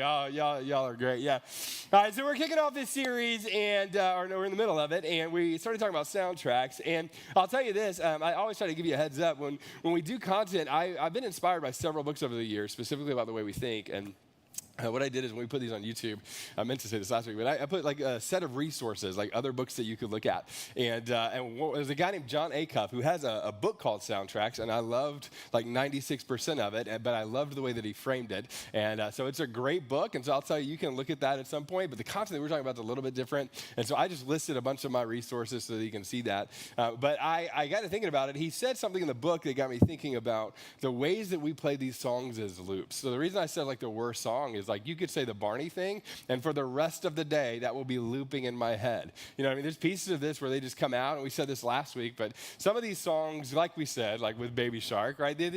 Oh, y'all are great. Yeah. All right, so we're kicking off this series, and or no, we're in the middle of it, and we started talking about soundtracks. And I'll tell you this: I always try to give you a heads up when we do content. I've been inspired by several books over the years, specifically about the way we think. And what I did is when we put these on YouTube, I meant to say this last week, but I put like a set of resources, like other books that you could look at. And there's a guy named John Acuff who has a book called Soundtracks, and I loved like 96% of it, but I loved the way that he framed it. And so it's a great book, and so I'll tell you, you can look at that at some point, but the content that we're talking about is a little bit different. And so I just listed a bunch of my resources so that you can see that. But I got to thinking about it. He said something in the book that got me thinking about the ways that we play these songs as loops. So the reason I said like the worst song is like you could say the Barney thing, and for the rest of the day, that will be looping in my head. You know what I mean? There's pieces of this where they just come out, and we said this last week, but some of these songs, like we said, like with Baby Shark, right? They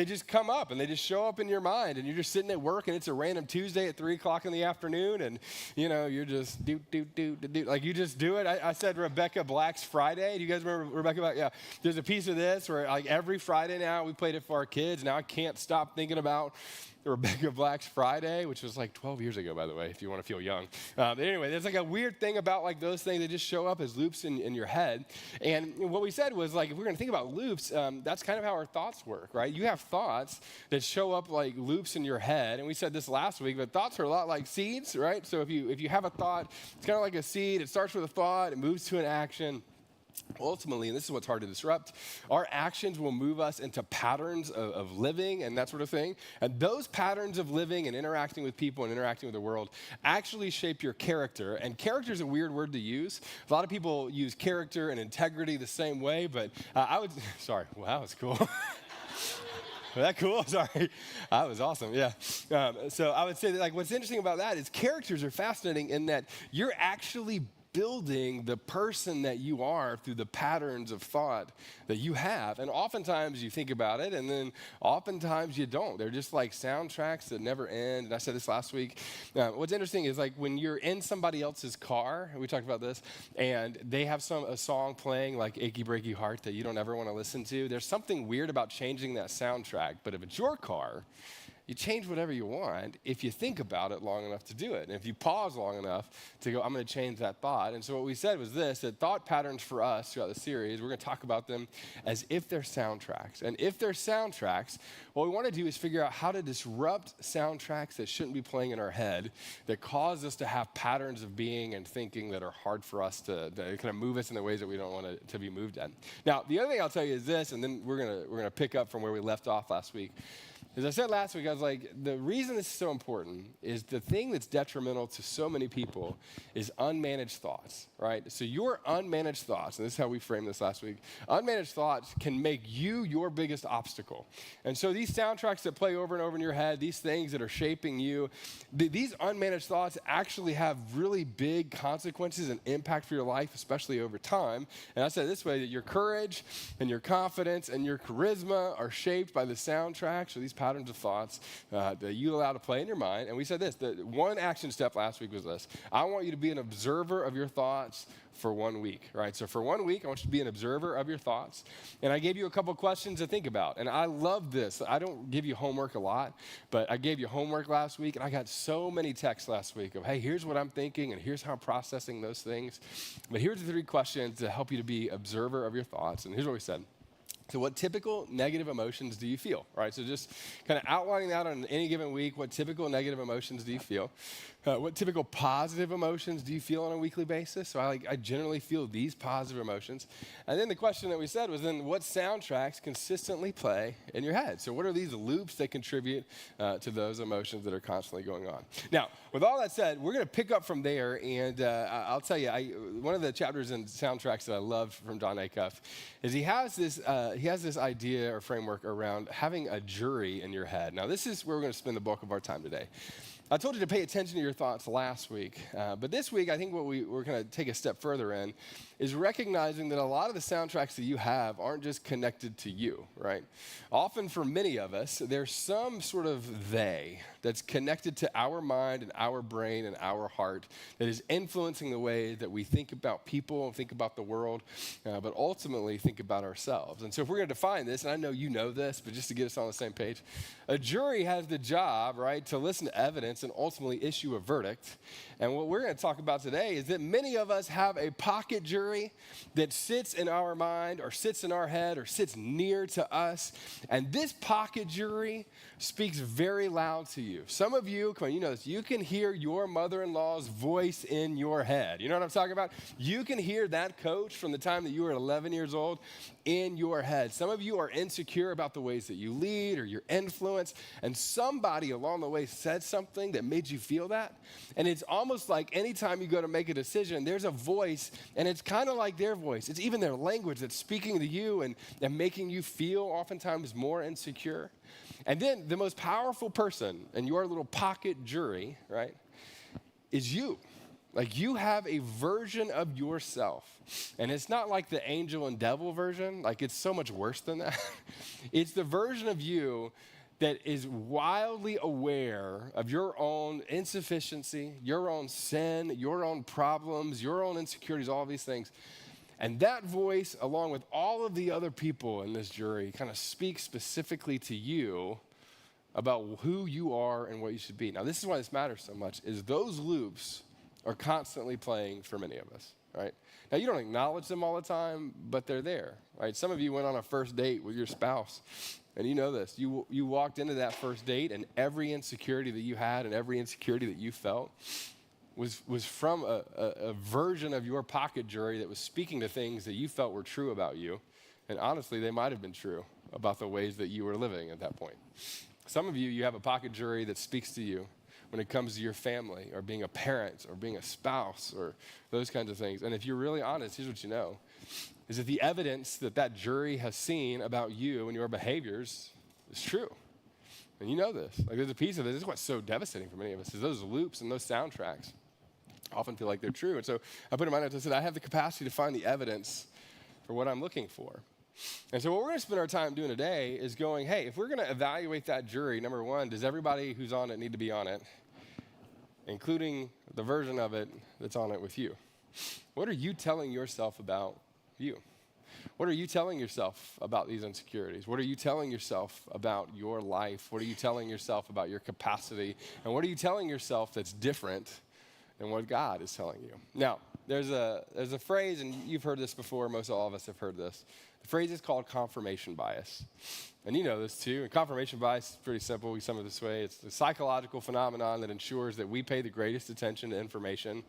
just come up, and they just show up in your mind, and you're just sitting at work, and it's a random Tuesday at 3 o'clock in the afternoon, and, you know, you're just do, like you just do it. I said Rebecca Black's Friday. Do you guys remember Rebecca Black? Yeah. There's a piece of this where, like, every Friday now, we played it for our kids. Now I can't stop thinking about Rebecca Black's Friday, which was like 12 years ago, by the way, if you want to feel young. But anyway, there's like a weird thing about like those things that just show up as loops in your head. And what we said was like, if we're going to think about loops, that's kind of how our thoughts work, right? You have thoughts that show up like loops in your head. And we said this last week, but thoughts are a lot like seeds, right? So if you have a thought, it's kind of like a seed. It starts with a thought, it moves to an action. Ultimately, and this is what's hard to disrupt, our actions will move us into patterns of living and that sort of thing. And those patterns of living and interacting with people and interacting with the world actually shape your character. And character is a weird word to use. A lot of people use character and integrity the same way, but sorry, wow, that was cool. Was that cool? Sorry. That was awesome, yeah. So I would say that like what's interesting about that is characters are fascinating in that you're actually building the person that you are through the patterns of thought that you have. And oftentimes you think about it, and then oftentimes you don't. They're just like soundtracks that never end. And I said this last week. What's interesting is like when you're in somebody else's car, and we talked about this, and they have a song playing like Achy Breaky Heart that you don't ever want to listen to, there's something weird about changing that soundtrack. But if it's your car, you change whatever you want if you think about it long enough to do it. And if you pause long enough to go, I'm going to change that thought. And so what we said was this, that thought patterns for us throughout the series, we're going to talk about them as if they're soundtracks. And if they're soundtracks, what we want to do is figure out how to disrupt soundtracks that shouldn't be playing in our head, that cause us to have patterns of being and thinking that are hard for us to kind of move us in the ways that we don't want to be moved in. Now, the other thing I'll tell you is this, and then we're going to pick up from where we left off last week. As I said last week, I was like, the reason this is so important is the thing that's detrimental to so many people is unmanaged thoughts, right? So your unmanaged thoughts, and this is how we framed this last week, unmanaged thoughts can make you your biggest obstacle. And so these soundtracks that play over and over in your head, these things that are shaping you, these unmanaged thoughts actually have really big consequences and impact for your life, especially over time. And I said it this way, that your courage and your confidence and your charisma are shaped by the soundtracks or these patterns of thoughts that you allow to play in your mind. And we said this, the one action step last week was this. I want you to be an observer of your thoughts for 1 week, right? So for 1 week, I want you to be an observer of your thoughts. And I gave you a couple questions to think about. And I love this. I don't give you homework a lot, but I gave you homework last week, and I got so many texts last week of, hey, here's what I'm thinking, and here's how I'm processing those things. But here's the 3 questions to help you to be observer of your thoughts. And here's what we said. So what typical negative emotions do you feel, right? So just kind of outlining that on any given week, what typical negative emotions do you feel? What typical positive emotions do you feel on a weekly basis? So I generally feel these positive emotions. And then the question that we said was then what soundtracks consistently play in your head? So what are these loops that contribute to those emotions that are constantly going on? Now, with all that said, we're going to pick up from there. And I'll tell you, one of the chapters in soundtracks that I love from John Acuff is he has this idea or framework around having a jury in your head. Now, this is where we're going to spend the bulk of our time today. I told you to pay attention to your thoughts last week, but this week I think what we're going to take a step further in is recognizing that a lot of the soundtracks that you have aren't just connected to you, right? Often for many of us, there's some sort of they that's connected to our mind and our brain and our heart that is influencing the way that we think about people and think about the world, but ultimately think about ourselves. And so if we're going to define this, and I know you know this, but just to get us on the same page, a jury has the job, right, to listen to evidence and ultimately issue a verdict. And what we're going to talk about today is that many of us have a pocket jury that sits in our mind or sits in our head or sits near to us. And this pocket jury speaks very loud to you. Some of you, come on, you know this, you can hear your mother-in-law's voice in your head. You know what I'm talking about? You can hear that coach from the time that you were 11 years old in your head. Some of you are insecure about the ways that you lead or your influence, and somebody along the way said something that made you feel that. And it's almost like anytime you go to make a decision, there's a voice, and it's kind of like their voice. It's even their language that's speaking to you and making you feel oftentimes more insecure. And then the most powerful person in your little pocket jury, right, is you. Like you have a version of yourself. And it's not like the angel and devil version. Like it's so much worse than that. It's the version of you that is wildly aware of your own insufficiency, your own sin, your own problems, your own insecurities, all of these things. And that voice, along with all of the other people in this jury, kind of speaks specifically to you about who you are and what you should be. Now, this is why this matters so much, is those loops are constantly playing for many of us, right? Now, you don't acknowledge them all the time, but they're there, right? Some of you went on a first date with your spouse, and you know this. You walked into that first date, and every insecurity that you had and every insecurity that you felt was from a version of your pocket jury that was speaking to things that you felt were true about you. And honestly, they might have been true about the ways that you were living at that point. Some of you, you have a pocket jury that speaks to you when it comes to your family or being a parent or being a spouse or those kinds of things. And if you're really honest, here's what you know, is that the evidence that that jury has seen about you and your behaviors is true. And you know this. Like there's a piece of this. This is what's so devastating for many of us is those loops and those soundtracks often feel like they're true. And so I put in my notes, I said, I have the capacity to find the evidence for what I'm looking for. And so what we're going to spend our time doing today is going, hey, if we're going to evaluate that jury, number one, does everybody who's on it need to be on it, including the version of it that's on it with you? What are you telling yourself about you? What are you telling yourself about these insecurities? What are you telling yourself about your life? What are you telling yourself about your capacity? And what are you telling yourself that's different than what God is telling you? Now, there's a phrase, and you've heard this before. Most all of us have heard this. The phrase is called confirmation bias. And you know this too. And confirmation bias is pretty simple. We sum it this way. It's a psychological phenomenon that ensures that we pay the greatest attention to information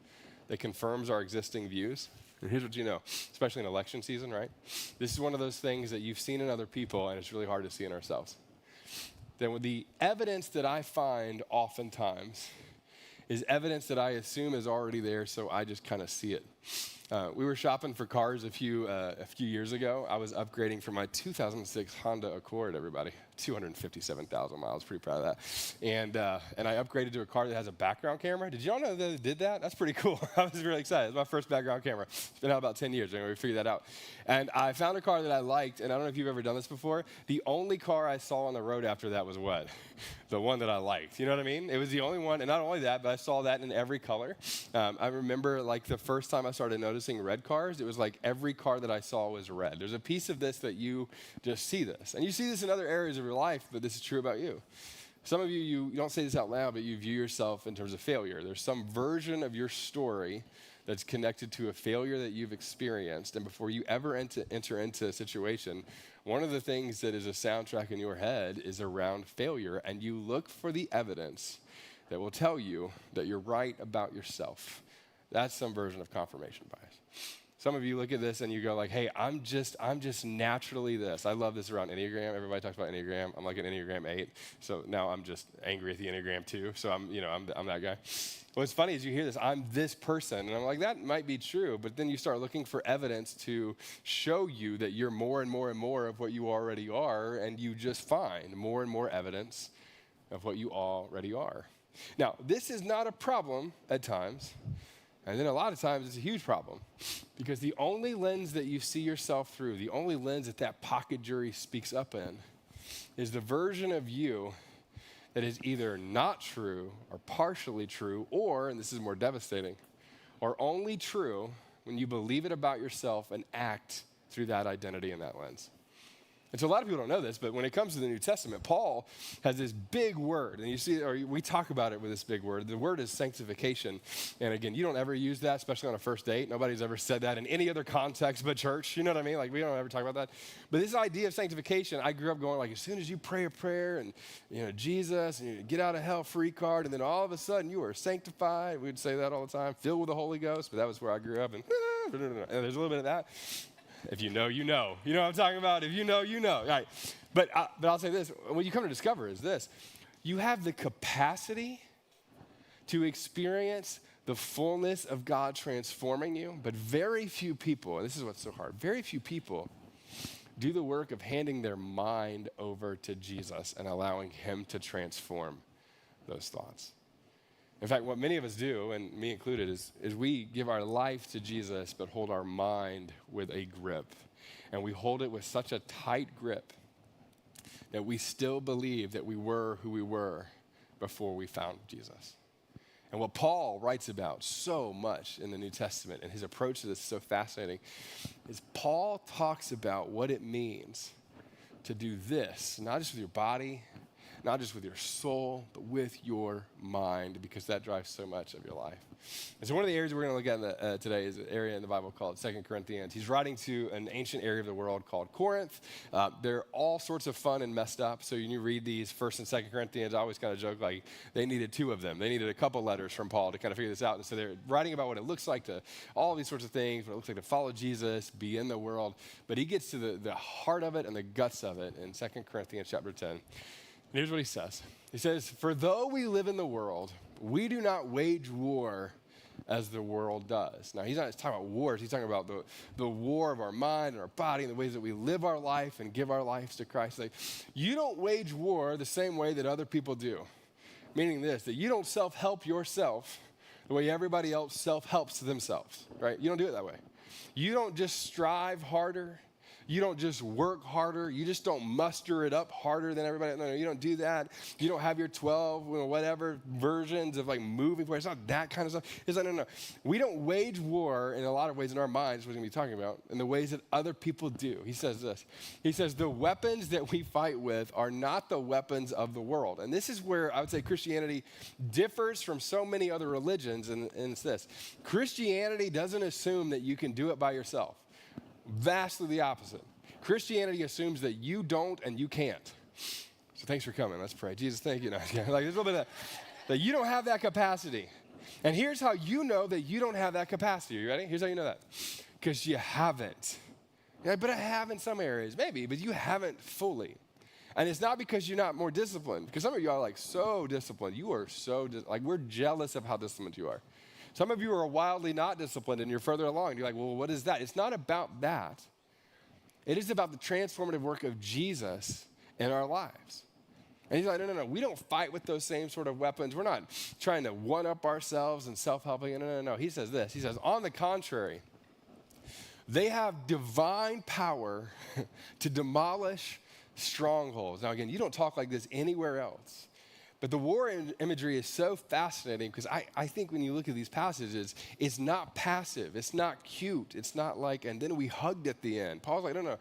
that confirms our existing views. And here's what you know, especially in election season, right? This is one of those things that you've seen in other people, and it's really hard to see in ourselves. Then with the evidence that I find oftentimes is evidence that I assume is already there, so I just kind of see it. We were shopping for cars a few years ago. I was upgrading from my 2006 Honda Accord, everybody. 257,000 miles, pretty proud of that. And I upgraded to a car that has a background camera. Did y'all know that it did that? That's pretty cool. I was really excited. It's my first background camera. It's been out about 10 years, and we figured that out. And I found a car that I liked, and I don't know if you've ever done this before. The only car I saw on the road after that was what? The one that I liked. You know what I mean? It was the only one, and not only that, but I saw that in every color. I remember like the first time I started noticing red cars, it was like every car that I saw was red. There's a piece of this that you just see this. And you see this in other areas of your life, but this is true about you. Some of you don't say this out loud, but you view yourself in terms of failure. There's some version of your story that's connected to a failure that you've experienced. And before you ever enter into a situation, one of the things that is a soundtrack in your head is around failure. And you look for the evidence that will tell you that you're right about yourself. That's some version of confirmation bias. Some of you look at this and you go like, hey, I'm just naturally this. I love this around Enneagram. Everybody talks about Enneagram. I'm like an Enneagram 8. So now I'm just angry at the Enneagram 2. So I'm that guy. What's funny is you hear this, I'm this person. And I'm like, that might be true. But then you start looking for evidence to show you that you're more and more and more of what you already are. And you just find more and more evidence of what you already are. Now, this is not a problem at times. And then a lot of times it's a huge problem because the only lens that you see yourself through, the only lens that pocket jury speaks up in is the version of you that is either not true or partially true, or, and this is more devastating, or only true when you believe it about yourself and act through that identity and that lens. And so a lot of people don't know this, but when it comes to the New Testament, Paul has this big word, and you see, or we talk about it with this big word. The word is sanctification. And again, you don't ever use that, especially on a first date. Nobody's ever said that in any other context but church. You know what I mean? Like, we don't ever talk about that. But this idea of sanctification, I grew up going like, as soon as you pray a prayer and, Jesus, and you get out of hell free card, and then all of a sudden you are sanctified. We'd say that all the time, filled with the Holy Ghost, but that was where I grew up, and there's a little bit of that. If you know, you know. You know what I'm talking about? If you know, you know. All right. But I'll say this. What you come to discover is this. You have the capacity to experience the fullness of God transforming you, but very few people, and this is what's so hard, very few people do the work of handing their mind over to Jesus and allowing him to transform those thoughts. In fact, what many of us do, and me included, is we give our life to Jesus, but hold our mind with a grip. And we hold it with such a tight grip that we still believe that we were who we were before we found Jesus. And what Paul writes about so much in the New Testament, and his approach to this is so fascinating, is Paul talks about what it means to do this, not just with your body, not just with your soul, but with your mind, because that drives so much of your life. And so one of the areas we're going to look at today is an area in the Bible called 2 Corinthians. He's writing to an ancient area of the world called Corinth. They're all sorts of fun and messed up. So when you read these 1st and 2 Corinthians, I always kind of joke like they needed two of them. They needed a couple letters from Paul to kind of figure this out. And so they're writing about what it looks like to all these sorts of things, what it looks like to follow Jesus, be in the world. But he gets to the heart of it and the guts of it in 2 Corinthians chapter 10. And here's what he says. He says, "For though we live in the world, we do not wage war as the world does." Now, he's not talking about wars. He's talking about the war of our mind and our body and the ways that we live our life and give our lives to Christ. Like, you don't wage war the same way that other people do. Meaning this, that you don't self-help yourself the way everybody else self-helps themselves, right? You don't do it that way. You don't just strive harder. You don't just work harder. You just don't muster it up harder than everybody. No, you don't do that. You don't have your 12, whatever versions of like moving forward. It's not that kind of stuff. It's like, no. We don't wage war in a lot of ways in our minds, what we're going to be talking about, in the ways that other people do. He says this. He says, the weapons that we fight with are not the weapons of the world. And this is where I would say Christianity differs from so many other religions, and it's this. Christianity doesn't assume that you can do it by yourself. Vastly the opposite. Christianity assumes that you don't and you can't. So thanks for coming. Let's pray. Jesus, thank you. Like there's a little bit of that you don't have that capacity. And here's how you know that you don't have that capacity. Are you ready? Here's how you know that. Because you haven't. Yeah, but I have in some areas. Maybe, but you haven't fully. And it's not because you're not more disciplined. Because some of you are like so disciplined. You are so, like we're jealous of how disciplined you are. Some of you are wildly not disciplined and you're further along. And you're like, well, what is that? It's not about that. It is about the transformative work of Jesus in our lives. And he's like, no. We don't fight with those same sort of weapons. We're not trying to one-up ourselves and self-helping. No. He says this. He says, on the contrary, they have divine power to demolish strongholds. Now, again, you don't talk like this anywhere else. But the war imagery is so fascinating because I think when you look at these passages, it's not passive. It's not cute. It's not like, and then we hugged at the end. Paul's like, no.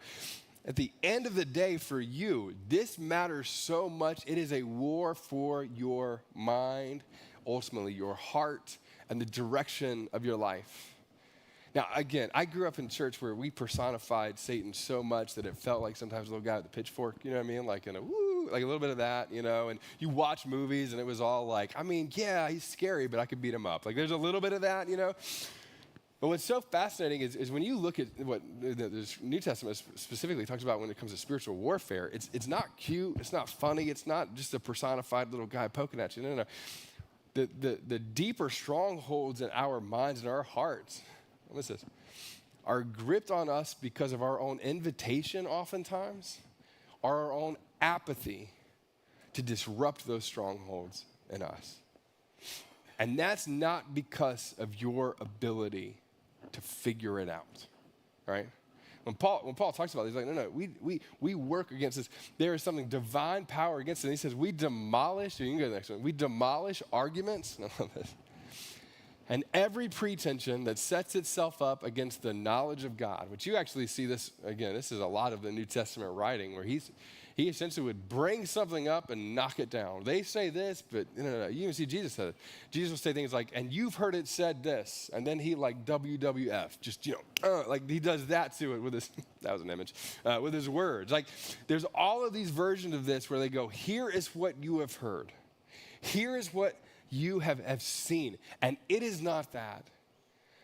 At the end of the day for you, this matters so much. It is a war for your mind, ultimately your heart, and the direction of your life. Now, again, I grew up in church where we personified Satan so much that it felt like sometimes a little guy with a pitchfork, you know what I mean? Like in a woo, like a little bit of that, and you watch movies and it was all like, yeah, he's scary, but I could beat him up. Like there's a little bit of that, But what's so fascinating is when you look at what the New Testament specifically talks about when it comes to spiritual warfare, it's not cute, it's not funny, it's not just a personified little guy poking at you. No. The deeper strongholds in our minds and our hearts, what's this, are gripped on us because of our own invitation oftentimes, or our own apathy to disrupt those strongholds in us. And that's not because of your ability to figure it out, right? When Paul talks about it, he's like, no, we work against this. There is something divine power against it. And he says, we demolish, you can go to the next one, we demolish arguments. I love this. And every pretension that sets itself up against the knowledge of God, which you actually see this, again, this is a lot of the New Testament writing where he essentially would bring something up and knock it down. They say this, but no. You even see Jesus said it. Jesus will say things like, and you've heard it said this. And then he like WWF, just, like he does that to it with his, that was an image, with his words. Like there's all of these versions of this where they go, here is what you have heard. Here is what you have seen. And it is not that.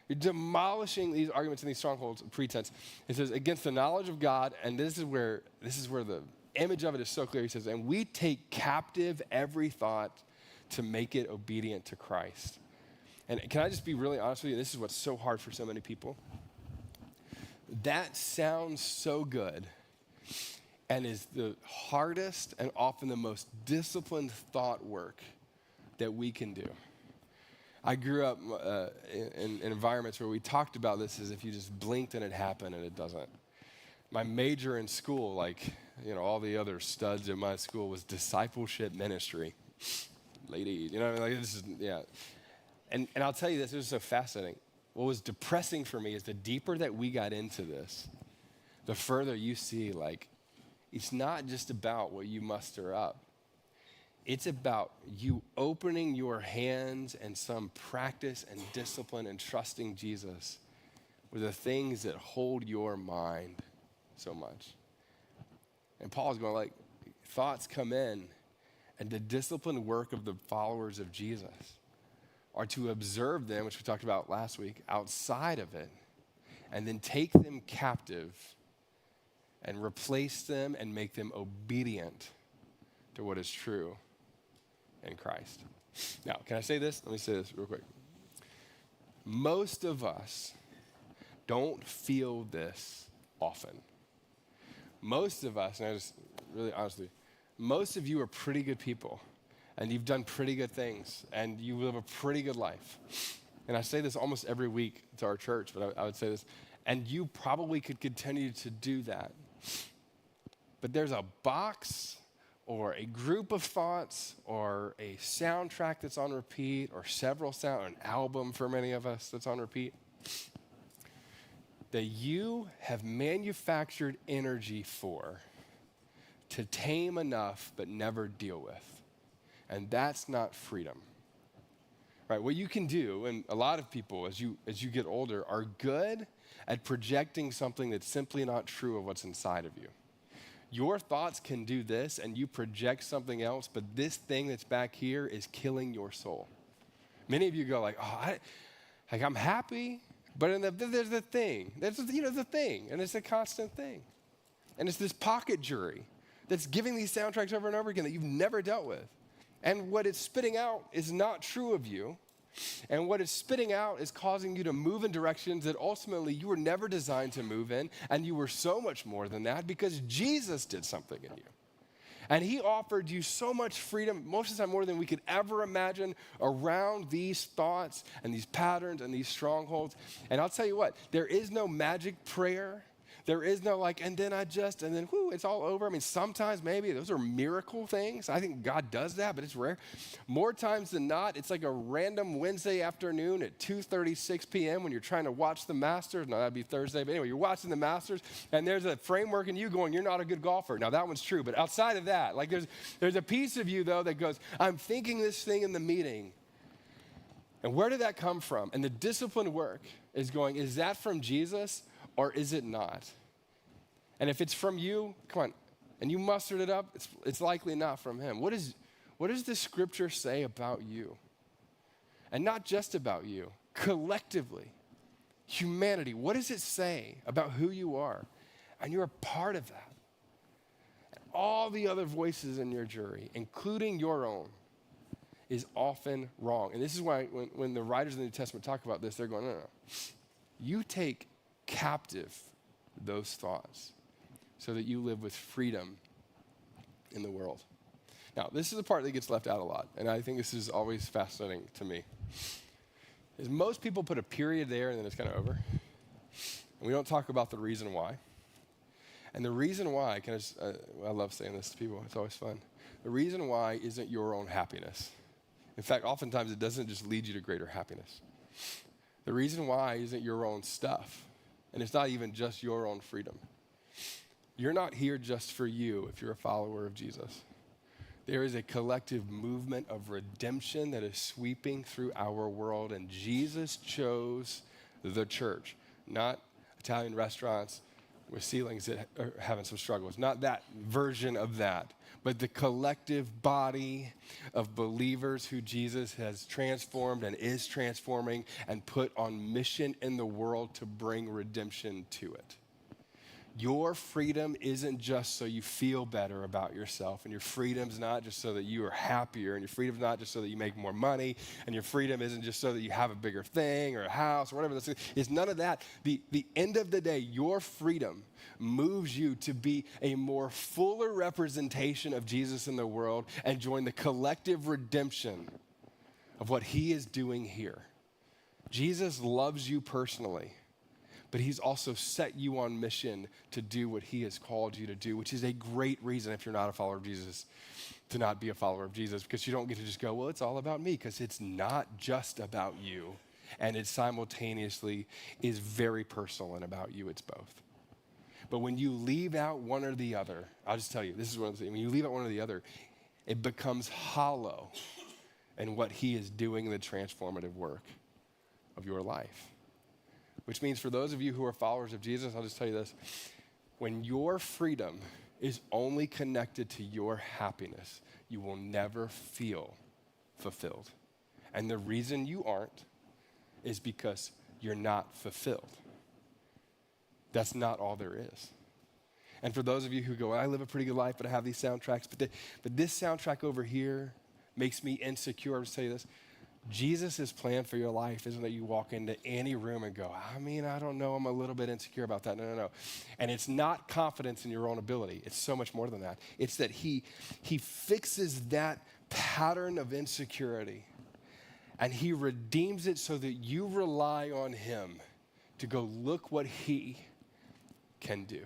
You're demolishing these arguments and these strongholds of pretense. It says, against the knowledge of God, and this is where the image of it is so clear. He says, and we take captive every thought to make it obedient to Christ. And can I just be really honest with you? This is what's so hard for so many people. That sounds so good and is the hardest and often the most disciplined thought work that we can do. I grew up in environments where we talked about this as if you just blinked and it happened, and it doesn't. My major in school, like, all the other studs in my school, was discipleship ministry. Ladies, like this is, yeah. And I'll tell you this was so fascinating. What was depressing for me is the deeper that we got into this, the further you see, like, it's not just about what you muster up. It's about you opening your hands and some practice and discipline and trusting Jesus with the things that hold your mind so much. And Paul's going like, thoughts come in, and the disciplined work of the followers of Jesus are to observe them, which we talked about last week, outside of it, and then take them captive and replace them and make them obedient to what is true in Christ. Now, can I say this? Let me say this real quick. Most of us don't feel this often. Most of us, and I just really honestly, most of you are pretty good people, and you've done pretty good things, and you live a pretty good life. And I say this almost every week to our church, but I would say this, and you probably could continue to do that. But there's a box or a group of thoughts or a soundtrack that's on repeat or an album for many of us that's on repeat that you have manufactured energy for to tame enough but never deal with. And that's not freedom. Right? What you can do, and a lot of people as you get older are good at projecting something that's simply not true of what's inside of you. Your thoughts can do this and you project something else, but this thing that's back here is killing your soul. Many of you go like, I'm happy, but there's the thing. There's the thing, and it's a constant thing. And it's this pocket jury that's giving these soundtracks over and over again that you've never dealt with. And what it's spitting out is not true of you. And what it's spitting out is causing you to move in directions that ultimately you were never designed to move in, and you were so much more than that because Jesus did something in you. And he offered you so much freedom, most of the time more than we could ever imagine, around these thoughts and these patterns and these strongholds. And I'll tell you what, there is no magic prayer. There is no and then it's all over. I mean, sometimes maybe those are miracle things. I think God does that, but it's rare. More times than not, it's like a random Wednesday afternoon at 2:36 p.m. when you're trying to watch the Masters. No, that'd be Thursday. But anyway, you're watching the Masters, and there's a framework in you going, you're not a good golfer. Now, that one's true. But outside of that, there's a piece of you, though, that goes, I'm thinking this thing in the meeting. And where did that come from? And the disciplined work is going, is that from Jesus or is it not? And if it's from you, come on, and you mustered it up, it's likely not from him. What does the scripture say about you? And not just about you, collectively, humanity. What does it say about who you are? And you're a part of that. And all the other voices in your jury, including your own, is often wrong. And this is why when the writers of the New Testament talk about this, they're going, no. You take captive those thoughts so that you live with freedom in the world. Now, this is the part that gets left out a lot, and I think this is always fascinating to me, is most people put a period there and then it's kind of over. And we don't talk about the reason why. And the reason why, I love saying this to people, it's always fun. The reason why isn't your own happiness. In fact, oftentimes it doesn't just lead you to greater happiness. The reason why isn't your own stuff, and it's not even just your own freedom. You're not here just for you if you're a follower of Jesus. There is a collective movement of redemption that is sweeping through our world, and Jesus chose the church, not Italian restaurants with ceilings that are having some struggles, not that version of that, but the collective body of believers who Jesus has transformed and is transforming and put on mission in the world to bring redemption to it. Your freedom isn't just so you feel better about yourself, and your freedom's not just so that you are happier, and your freedom's not just so that you make more money, and your freedom isn't just so that you have a bigger thing or a house or whatever this is. It's none of that. The end of the day, your freedom moves you to be a more fuller representation of Jesus in the world and join the collective redemption of what he is doing here. Jesus loves you personally, but he's also set you on mission to do what he has called you to do, which is a great reason, if you're not a follower of Jesus, to not be a follower of Jesus, because you don't get to just go, well, it's all about me, because it's not just about you, and it simultaneously is very personal and about you. It's both. But when you leave out one or the other, I'll just tell you, this is one of the things, when you leave out one or the other, it becomes hollow in what he is doing in the transformative work of your life. Which means for those of you who are followers of Jesus, I'll just tell you this. When your freedom is only connected to your happiness, you will never feel fulfilled. And the reason you aren't is because you're not fulfilled. That's not all there is. And for those of you who go, I live a pretty good life, but I have these soundtracks, but this soundtrack over here makes me insecure. I'll just tell you this. Jesus' plan for your life isn't that you walk into any room and go, I don't know, I'm a little bit insecure about that. No. And it's not confidence in your own ability. It's so much more than that. It's that he fixes that pattern of insecurity and he redeems it so that you rely on him to go look what he can do.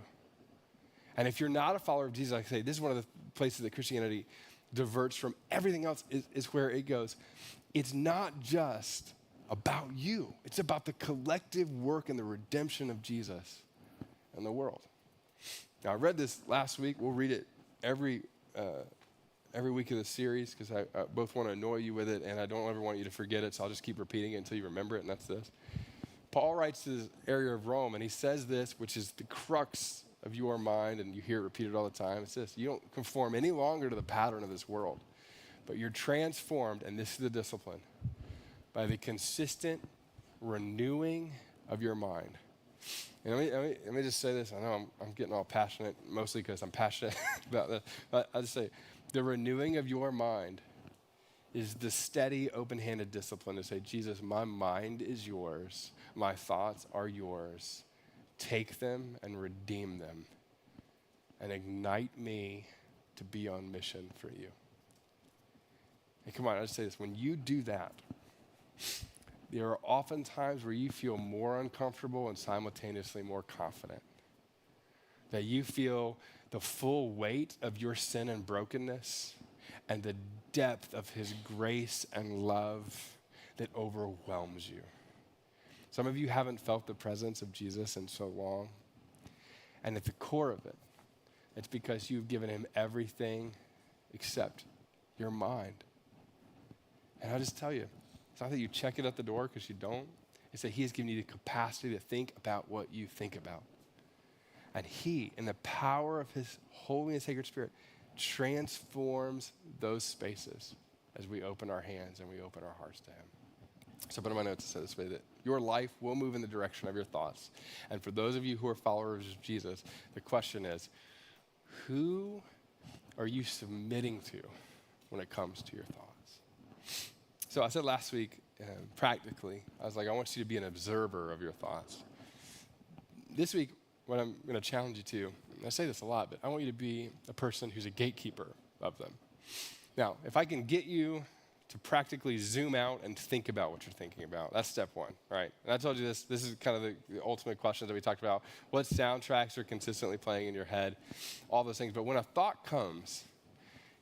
And if you're not a follower of Jesus, like I say, this is one of the places that Christianity diverts from everything else is where it goes. It's not just about you. It's about the collective work and the redemption of Jesus in the world. Now, I read this last week. We'll read it every week of the series because I both want to annoy you with it and I don't ever want you to forget it, so I'll just keep repeating it until you remember it, and that's this. Paul writes to this area of Rome, and he says this, which is the crux of your mind, and you hear it repeated all the time. It's this: you don't conform any longer to the pattern of this world, but you're transformed, and this is the discipline, by the consistent renewing of your mind. And let me just say this. I know I'm getting all passionate, mostly because I'm passionate about this, but I'll just say, the renewing of your mind is the steady, open-handed discipline to say, Jesus, my mind is yours. My thoughts are yours. Take them and redeem them and ignite me to be on mission for you. And come on, I'll just say this. When you do that, there are often times where you feel more uncomfortable and simultaneously more confident. That you feel the full weight of your sin and brokenness and the depth of his grace and love that overwhelms you. Some of you haven't felt the presence of Jesus in so long. And at the core of it, it's because you've given him everything except your mind. And I'll just tell you, it's not that you check it at the door because you don't. It's that he has given you the capacity to think about what you think about. And he, in the power of his holy and sacred spirit, transforms those spaces as we open our hands and we open our hearts to him. So I put in my notes to say this way, that your life will move in the direction of your thoughts. And for those of you who are followers of Jesus, the question is, who are you submitting to when it comes to your thoughts? So I said last week, practically, I was like, I want you to be an observer of your thoughts. This week, what I'm going to challenge you to, and I say this a lot, but I want you to be a person who's a gatekeeper of them. Now, if I can get you to practically zoom out and think about what you're thinking about, that's step one, right? And I told you this is kind of the ultimate question that we talked about. What soundtracks are consistently playing in your head? All those things. But when a thought comes,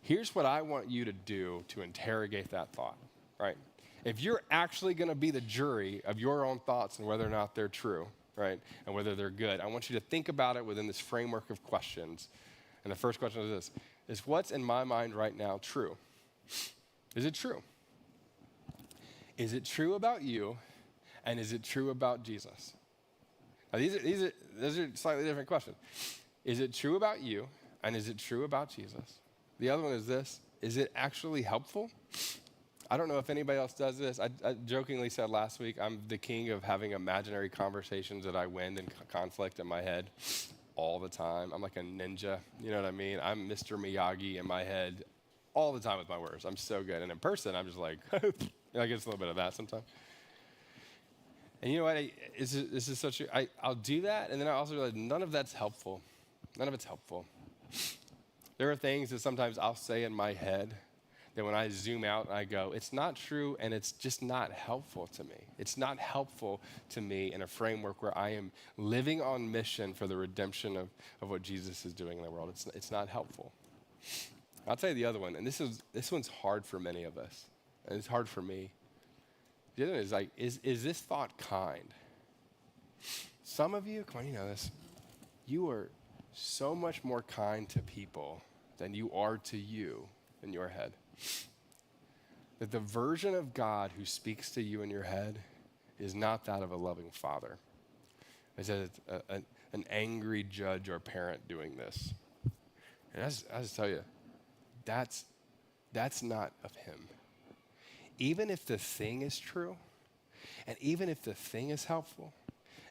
here's what I want you to do to interrogate that thought, right? If you're actually going to be the jury of your own thoughts and whether or not they're true, right, and whether they're good, I want you to think about it within this framework of questions. And the first question is this: is what's in my mind right now true? Is it true? Is it true about you, and is it true about Jesus? Now, those are slightly different questions. Is it true about you, and is it true about Jesus? The other one is this: is it actually helpful? I don't know if anybody else does this. I jokingly said last week, I'm the king of having imaginary conversations that I win in conflict in my head all the time. I'm like a ninja, you know what I mean? I'm Mr. Miyagi in my head all the time with my words. I'm so good. And in person, I'm just like, I get a little bit of that sometimes. And you know what? This is such I'll do that, and then I also realize none of that's helpful. None of it's helpful. There are things that sometimes I'll say in my head that when I zoom out and I go, it's not true and it's just not helpful to me. It's not helpful to me in a framework where I am living on mission for the redemption of what Jesus is doing in the world. It's not helpful. I'll tell you the other one, and this one's hard for many of us, and it's hard for me. The other one is like, is this thought kind? Some of you, come on, you know this, you are so much more kind to people than you are to you in your head. That the version of God who speaks to you in your head is not that of a loving father. It's an angry judge or parent doing this. And I just tell you, that's not of him. Even if the thing is true, and even if the thing is helpful,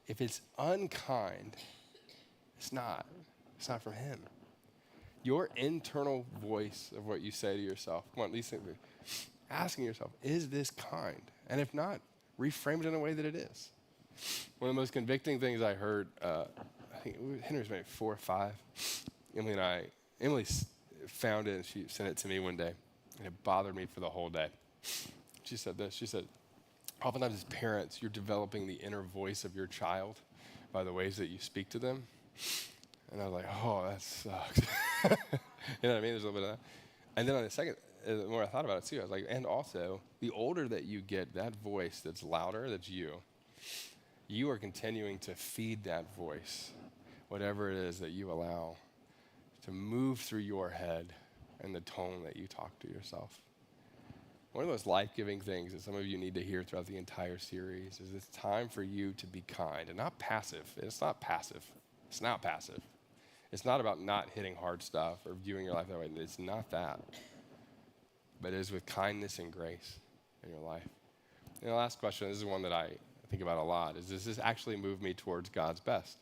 if it's unkind, it's not from him. Your internal voice of what you say to yourself, come on, at least asking yourself, is this kind? And if not, reframe it in a way that it is. One of the most convicting things I heard, I think Henry was maybe 4 or 5. Emily found it and she sent it to me one day, and it bothered me for the whole day. She said this, she said, oftentimes as parents, you're developing the inner voice of your child by the ways that you speak to them. And I was like, oh, that sucks. You know what I mean? There's a little bit of that. And then on the second, the more I thought about it too, I was like, and also, the older that you get, that voice that's louder, that's you are continuing to feed that voice, whatever it is that you allow to move through your head and the tone that you talk to yourself. One of those life-giving things that some of you need to hear throughout the entire series is it's time for you to be kind and not passive. It's not passive. It's not passive. It's not about not hitting hard stuff or viewing your life that way. It's not that. But it is with kindness and grace in your life. And the last question, this is one that I think about a lot, is does this actually move me towards God's best?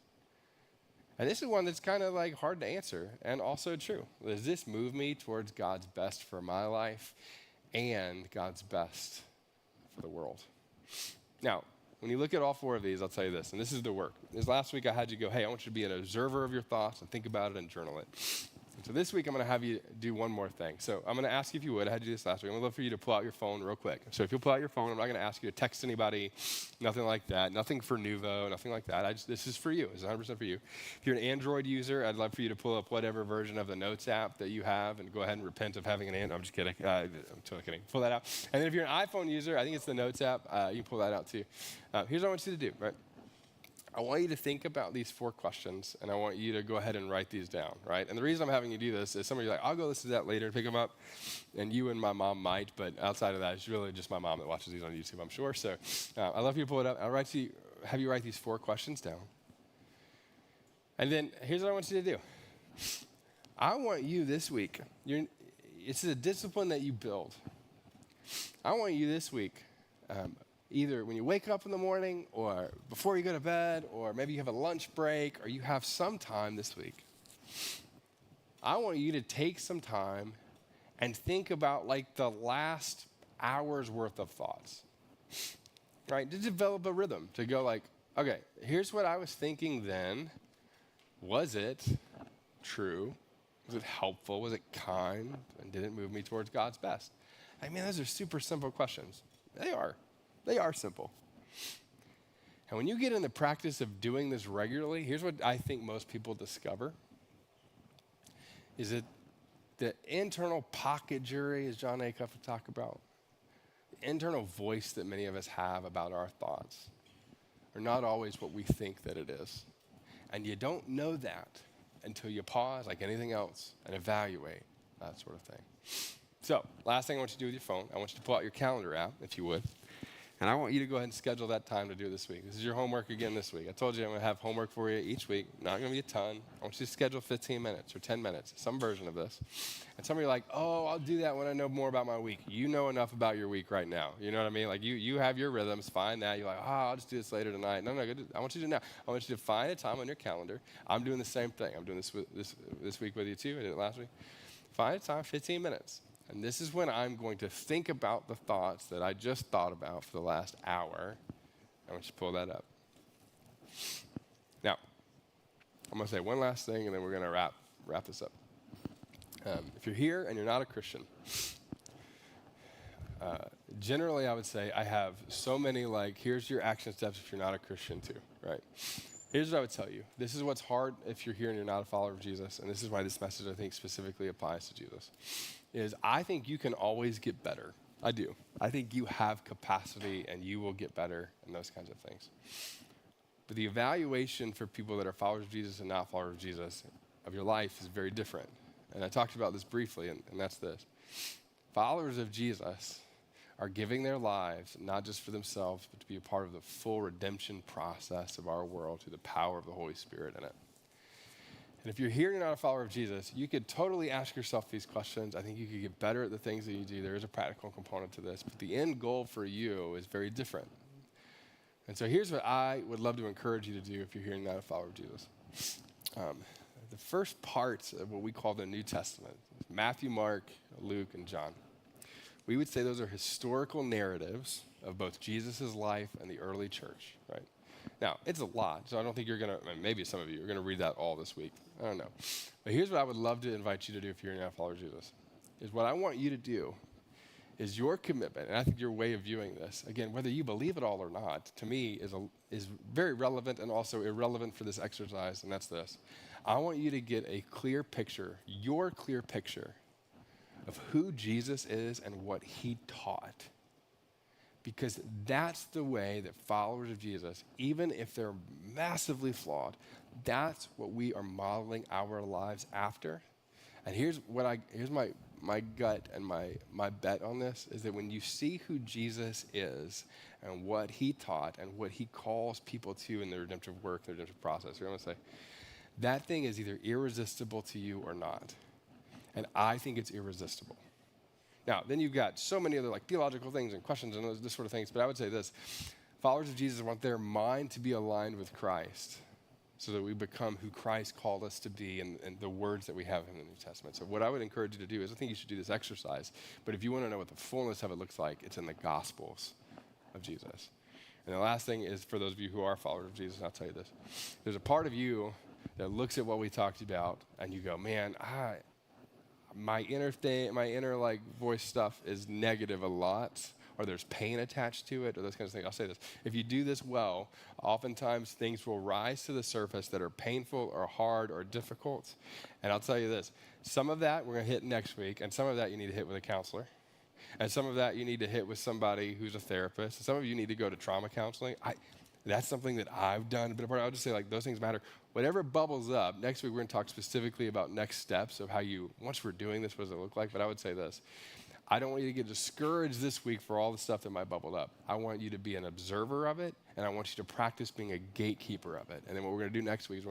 And this is one that's kind of like hard to answer and also true. Does this move me towards God's best for my life and God's best for the world? Now, when you look at all 4 of these, I'll tell you this, and this is the work. This last week I had you go, hey, I want you to be an observer of your thoughts and think about it and journal it. And so this week I'm going to have you do one more thing. So I'm going to ask you if you would. I had you do this last week. I'm going to love for you to pull out your phone real quick. So if you'll pull out your phone, I'm not going to ask you to text anybody, nothing like that, nothing for Nuvo, nothing like that. This is for you. It's 100% for you. If you're an Android user, I'd love for you to pull up whatever version of the Notes app that you have and go ahead and repent of having an Android. I'm just kidding. I'm totally kidding. Pull that out. And then if you're an iPhone user, I think it's the Notes app. You can pull that out too. Here's what I want you to do, right? I want you to think about these 4 questions, and I want you to go ahead and write these down, right? And the reason I'm having you do this is some of you are like, I'll go listen to that later and pick them up, and you and my mom might, but outside of that, it's really just my mom that watches these on YouTube, I'm sure. So I'd love for you to pull it up. I'll have you write these 4 questions down. And then here's what I want you to do. I want you this week, it's a discipline that you build. I want you this week, either when you wake up in the morning or before you go to bed, or maybe you have a lunch break or you have some time this week, I want you to take some time and think about like the last hour's worth of thoughts, right? To develop a rhythm, to go like, okay, here's what I was thinking then. Was it true? Was it helpful? Was it kind? And did it move me towards God's best? I mean, those are super simple questions. They are. They are simple. And when you get in the practice of doing this regularly, here's what I think most people discover, is that the internal pocket jury, as John Acuff would talk about, the internal voice that many of us have about our thoughts are not always what we think that it is. And you don't know that until you pause, like anything else, and evaluate that sort of thing. So, last thing I want you to do with your phone, I want you to pull out your calendar app, if you would. And I want you to go ahead and schedule that time to do it this week. This is your homework again this week. I told you I'm going to have homework for you each week. Not going to be a ton. I want you to schedule 15 minutes or 10 minutes, some version of this. And some of you are like, oh, I'll do that when I know more about my week. You know enough about your week right now. You know what I mean? Like you have your rhythms. Find that. You're like, oh, I'll just do this later tonight. No, I want you to know. I want you to find a time on your calendar. I'm doing the same thing. I'm doing this week with you too. I did it last week. Find a time, 15 minutes. And this is when I'm going to think about the thoughts that I just thought about for the last hour. I want you to pull that up. Now, I'm going to say one last thing, and then we're going to wrap this up. If you're here and you're not a Christian, generally I would say I have so many, like, here's your action steps if you're not a Christian too, right? Here's what I would tell you. This is what's hard if you're here and you're not a follower of Jesus, and this is why this message, I think, specifically applies to Jesus, is I think you can always get better. I do. I think you have capacity, and you will get better and those kinds of things. But the evaluation for people that are followers of Jesus and not followers of Jesus of your life is very different. And I talked about this briefly, and that's this. Followers of Jesus are giving their lives not just for themselves, but to be a part of the full redemption process of our world through the power of the Holy Spirit in it. And if you're here and you're not a follower of Jesus, you could totally ask yourself these questions. I think you could get better at the things that you do. There is a practical component to this, but the end goal for you is very different. And so here's what I would love to encourage you to do if you're here and not a follower of Jesus. The first parts of what we call the New Testament, Matthew, Mark, Luke, and John. We would say those are historical narratives of both Jesus' life and the early church, right? Now, it's a lot, so I don't think you're going to, maybe some of you are going to read that all this week. I don't know. But here's what I would love to invite you to do if you're not a follower of Jesus, is what I want you to do is your commitment, and I think your way of viewing this, again, whether you believe it all or not, to me is very relevant and also irrelevant for this exercise, and that's this. I want you to get a clear picture, your clear picture, of who Jesus is and what he taught. Because that's the way that followers of Jesus, even if they're massively flawed, that's what we are modeling our lives after. And here's my gut and my bet on this is that when you see who Jesus is and what he taught and what he calls people to in the redemptive work, the redemptive process, you're going to say, that thing is either irresistible to you or not. And I think it's irresistible. Now, then you've got so many other like theological things and questions and this sort of things, but I would say this. Followers of Jesus want their mind to be aligned with Christ so that we become who Christ called us to be and the words that we have in the New Testament. So what I would encourage you to do is I think you should do this exercise, but if you want to know what the fullness of it looks like, it's in the Gospels of Jesus. And the last thing is for those of you who are followers of Jesus, and I'll tell you this. There's a part of you that looks at what we talked about and you go, man, my inner like voice stuff is negative a lot, or there's pain attached to it, or those kinds of things. I'll say this. If you do this well, oftentimes things will rise to the surface that are painful or hard or difficult. And I'll tell you this, some of that we're going to hit next week, and some of that you need to hit with a counselor. And some of that you need to hit with somebody who's a therapist. And some of you need to go to trauma counseling. That's something that I've done, but I'll just say like those things matter. Whatever bubbles up, next week we're going to talk specifically about next steps of how you, once we're doing this, what does it look like? But I would say this. I don't want you to get discouraged this week for all the stuff that might bubble up. I want you to be an observer of it, and I want you to practice being a gatekeeper of it. And then what we're going to do next week is we're